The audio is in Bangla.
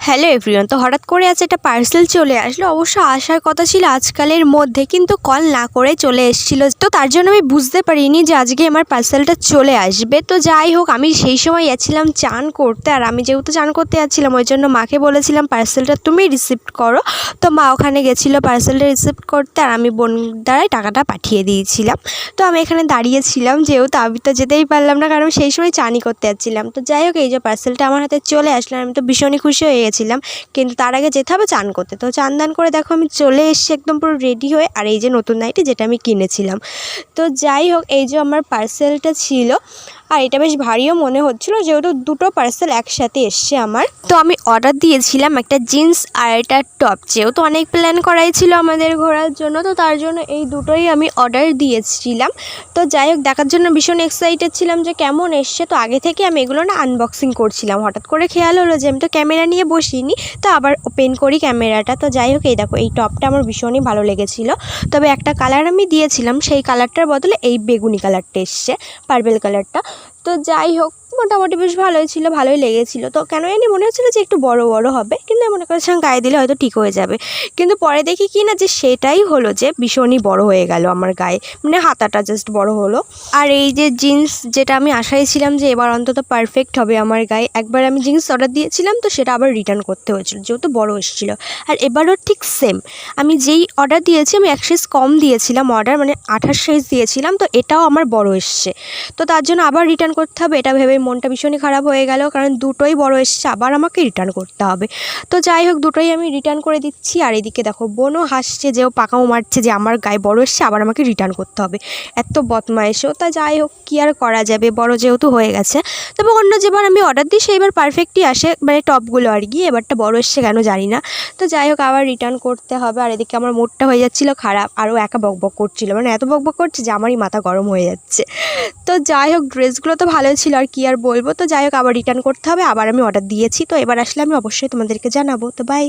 Hello everyone. তো হঠাৎ করে আজ একটা পার্সেল চলে আসলো। অবশ্য আসার কথা ছিল আজকালের মধ্যে, কিন্তু কল না করে চলে এসেছিলো। তো তার জন্য আমি বুঝতে পারিনি যে আজকে আমার পার্সেলটা চলে আসবে। তো যাই হোক, আমি সেই সময় যাচ্ছিলাম চান করতে, আর আমি যেহেতু চান করতে যাচ্ছিলাম ওই জন্য মাকে বলেছিলাম পার্সেলটা তুমি রিসিপ্ট করো। তো মা ওখানে গেছিলো পার্সেলটা রিসিপ্ট করতে, আর আমি বোন দ্বারাই টাকাটা পাঠিয়ে দিয়েছিলাম। তো আমি এখানে দাঁড়িয়েছিলাম, যেহেতু আমি তো যেতেই পারলাম না, কারণ সেই সময় চানই করতে যাচ্ছিলাম। তো যাই হোক, এই যে পার্সেলটা আমার হাতে চলে আসলো, আমি তো ভীষণই খুশি হয়ে গেছিলাম। কিন্তু তার আগে যেতে হবে চান করতে। তো চান দান করে দেখো আমি চলে এসেছি একদম পুরো রেডি হয়ে, আর এই যে নতুন নাইটি যেটা আমি কিনেছিলাম। তো যাই হোক, এই যে আমার পার্সেলটা ছিল, আর এটা বেশ ভারীও মনে হচ্ছিলো, যেহেতু দুটো পার্সেল একসাথে এসছে আমার। তো আমি অর্ডার দিয়েছিলাম একটা জিন্স আর একটা টপ, যেহেতু অনেক প্ল্যান করাই ছিল আমাদের ঘোরার জন্য, তো তার জন্য এই দুটোই আমি অর্ডার দিয়েছিলাম। তো যাই হোক, দেখার জন্য ভীষণ এক্সাইটেড ছিলাম যে কেমন এসছে। তো আগে থেকে আমি এগুলো না আনবক্সিং করছিলাম, হঠাৎ করে খেয়াল হলো যে আমি তো ক্যামেরা নিয়ে বসিনি, তো আবার ওপেন করি ক্যামেরাটা। তো যাই হোক, এই দেখো এই টপটা আমার ভীষণই ভালো লেগেছিলো। তবে একটা কালার আমি দিয়েছিলাম, সেই কালারটার বদলে এই বেগুনি কালারটা এসছে, পার্পেল কালারটা। তো যাই হোক, মোটামুটি বেশ ভালোই ছিল, ভালোই লেগেছিলো। তো কেন জানি মনে হচ্ছিলো যে একটু বড় বড় হবে, কিন্তু মনে করেছিলাম গায়ে দিলে হয়তো ঠিক হয়ে যাবে। কিন্তু পরে দেখি কি না, যে সেটাই হলো, যে ভীষণই বড় হয়ে গেল আমার গায়ে, মানে হাতাটা জাস্ট বড় হলো। আর এই যে জিন্স, যেটা আমি আশায় ছিলাম যে এবার অন্তত পারফেক্ট হবে আমার গায়ে। একবার আমি জিন্স অর্ডার দিয়েছিলাম, তো সেটা আবার রিটার্ন করতে হয়েছিল যেহেতু বড় এসেছিলো। আর এবারও ঠিক সেম, আমি যেই অর্ডার দিয়েছি আমি এক সাইজ কম দিয়েছিলাম অর্ডার, মানে 28 সাইজ দিয়েছিলাম, তো এটাও আমার বড় এসছে। তো তার জন্য আবার রিটার্ন করতে হবে, এটা ভেবে মনটা ভীষণই খারাপ হয়ে গেল, কারণ দুটোই বড় এসছে, আবার আমাকে রিটার্ন করতে হবে। তো যাই হোক, দুটোই আমি রিটার্ন করে দিচ্ছি। আর এদিকে দেখো বোনও হাসছে, যেও পাকাও মারছে যে আমার গায়ে বড় এসছে, আবার আমাকে রিটার্ন করতে হবে, এত বদমাইশও। তা যাই হোক, কী আর করা যাবে, বড় যেহেতু হয়ে গেছে। তবে অন্য যেবার আমি অর্ডার দিই সেইবার পারফেক্টই আসে, মানে টপগুলো আর কি। এবারটা বড় এসছে কেন জানি না। তো যাই হোক, আবার রিটার্ন করতে হবে। আর এদিকে আমার মুডটা হয়ে যাচ্ছিলো খারাপ, আরও একা বকবক করছিল, মানে এত বকবক করছে যে আমারই মাথা গরম হয়ে যাচ্ছে। তো যাই হোক, ড্রেসগুলো তো ভালোই ছিল, আর কি আর বলবো। তো যাই হোক, আবার রিটার্ন করতে হবে, আবার আমি অর্ডার দিয়েছি। তো এবার আসলে আমি অবশ্যই তোমাদেরকে জানাবো। তো বাই।